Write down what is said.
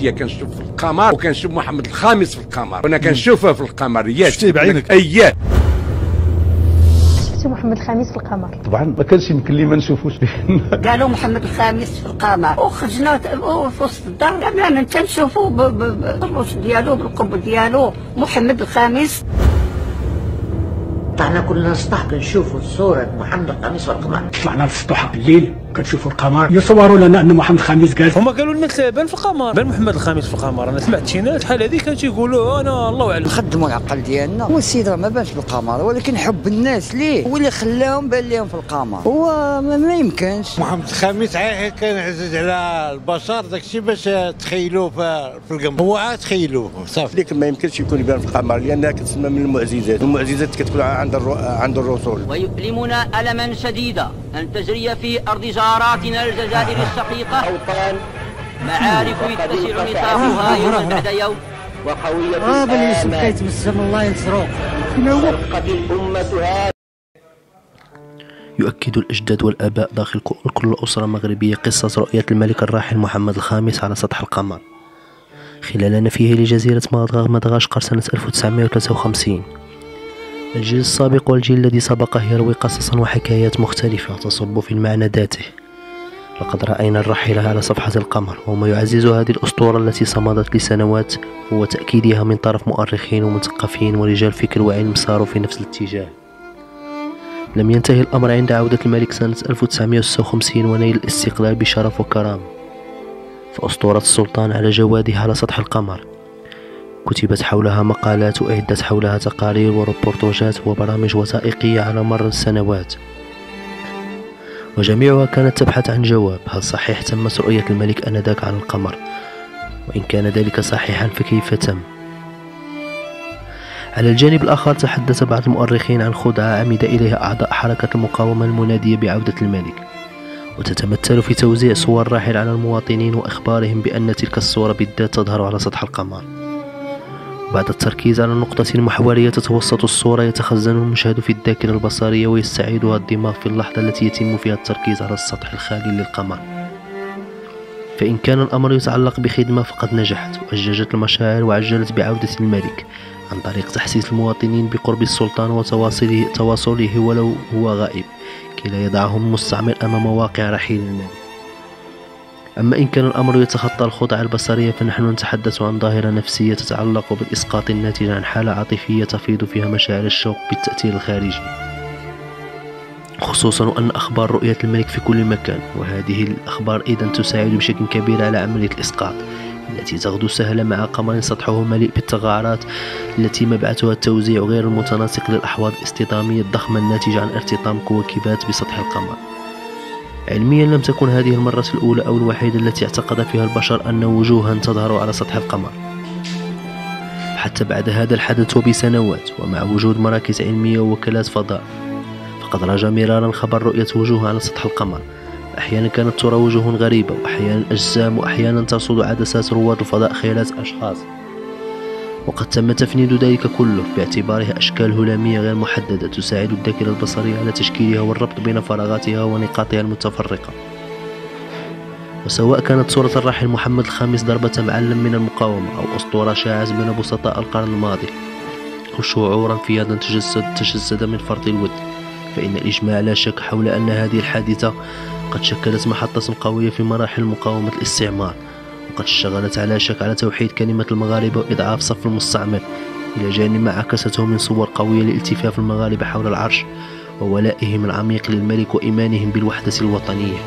كنشوف في القمر وكنشوف محمد الخامس في القمر، وانا كنشوفه في القمر. شفتيه بعينك؟ اييه شفتي محمد الخامس في القمر؟ طبعا ما كانش يمكن لي ما نشوفوش. قالوا محمد الخامس في القمر وخرجنا في وسط الدار كاملين تنشوفوا بالروس ديالو بالقب ديالو محمد الخامس. طلعنا كل صباح كنشوفوا صورة محمد الخامس في القمر. طلعنا للسطوح بالليل كنشوفوا القمر يصوروا لنا ان محمد الخامس جالس. هما قالوا لنا بان في القمر، بان محمد الخامس في القمر. انا سمعت شي ناس بحال هذيك كانوا تيقولوا انا الله اعلم. نخدموا العقل ديالنا، هو السيد راه ما بانش في القمر ولكن حب الناس ليه هو اللي خلاهم بان لهم في القمر. هو ما يمكنش. محمد الخامس كان عزيز على البشر داكشي باش تخيلوه في القمر، هو عاد تخيلوه صافي. لكن ما يمكنش يكون يبان في القمر لانها كتسمى من المعجزات، المعجزات كتكون عند الرسول. ويؤلمنا ألما شديدا أن تجري في أرض جاراتنا الجزائر الشقيقة أوطان معارك يتسع نطاقها يوما بعد يوم، وقوية بل يوسف كيتمسم الله ينصروه. يؤكد الأجداد والآباء داخل كل أسرة مغربية قصة رؤية الملك الراحل محمد الخامس على سطح القمر خلال نفيه لجزيرة مدغشقر سنة 1953. الجيل السابق والجيل الذي سبقه يروي قصصا وحكايات مختلفة تصب في المعنى ذاته. لقد رأينا الراحل على صفحة القمر، وما يعزز هذه الأسطورة التي صمدت لسنوات هو تأكيدها من طرف مؤرخين ومثقفين ورجال فكر وعلم ساروا في نفس الاتجاه. لم ينتهي الأمر عند عودة الملك سنة 1956 ونيل الاستقلال بشرف وكرامة، فأسطورة السلطان على جواده على سطح القمر كتبت حولها مقالات وأعدت حولها تقارير وريبورتاجات وبرامج وثائقية على مر السنوات، وجميعها كانت تبحث عن جواب: هل صحيح تمت رؤية الملك آنذاك على القمر؟ وإن كان ذلك صحيحا فكيف تم؟ على الجانب الآخر تحدث بعض المؤرخين عن خدعة عمد إليها أعضاء حركة المقاومة المنادية بعودة الملك، وتتمثل في توزيع صور الراحل على المواطنين وإخبارهم بأن تلك الصورة بالذات تظهر على سطح القمر. بعد التركيز على نقطة محورية تتوسط الصورة يتخزن المشهد في الذاكرة البصرية ويستعيدها الدماغ في اللحظة التي يتم فيها التركيز على السطح الخالي للقمر. فإن كان الأمر يتعلق بخدمة فقد نجحت وأججت المشاعر وعجلت بعودة الملك عن طريق تحسيس المواطنين بقرب السلطان وتواصله ولو هو غائب كي لا يضعهم مستعمر أمام واقع رحيل الملك. أما إن كان الأمر يتخطى الخدعة البصرية فنحن نتحدث عن ظاهرة نفسية تتعلق بالإسقاط الناتج عن حالة عاطفية تفيض فيها مشاعر الشوق بالتأثير الخارجي، خصوصا أن أخبار رؤية الملك في كل مكان، وهذه الأخبار إذن تساعد بشكل كبير على عملية الإسقاط التي تغدو سهلة مع قمر سطحه مليء بالتغارات التي مبعثها التوزيع غير المتناسق للأحواض الاصطدامية الضخمة الناتجة عن ارتطام كويكبات بسطح القمر. علميا لم تكن هذه المرة الأولى أو الوحيدة التي اعتقد فيها البشر أن وجوها تظهر على سطح القمر. حتى بعد هذا الحدث وبسنوات ومع وجود مراكز علمية ووكالات فضاء فقد رجى مرارا خبر رؤية وجوه على سطح القمر. أحيانا كانت ترى وجوه غريبة وأحيانا أجسام وأحيانا ترصد عدسات رواد الفضاء خيالات أشخاص، وقد تم تفنيد ذلك كله باعتبارها أشكال هلامية غير محددة تساعد الذاكرة البصرية على تشكيلها والربط بين فراغاتها ونقاطها المتفرقة. وسواء كانت صورة الراحل محمد الخامس ضربة معلم من المقاومة أو أسطورة شاعت بين بسطاء القرن الماضي أو شعورا فياضا تجسد من فرط الود، فإن الإجماع لا شك حول أن هذه الحادثة قد شكلت محطة قوية في مراحل مقاومة الاستعمار، وقد اشتغلت على شك على توحيد كلمة المغاربة وإضعاف صف المستعمر، إلى جانب ما عكسته من صور قوية لالتفاف المغاربة حول العرش وولائهم العميق للملك وإيمانهم بالوحدة الوطنية.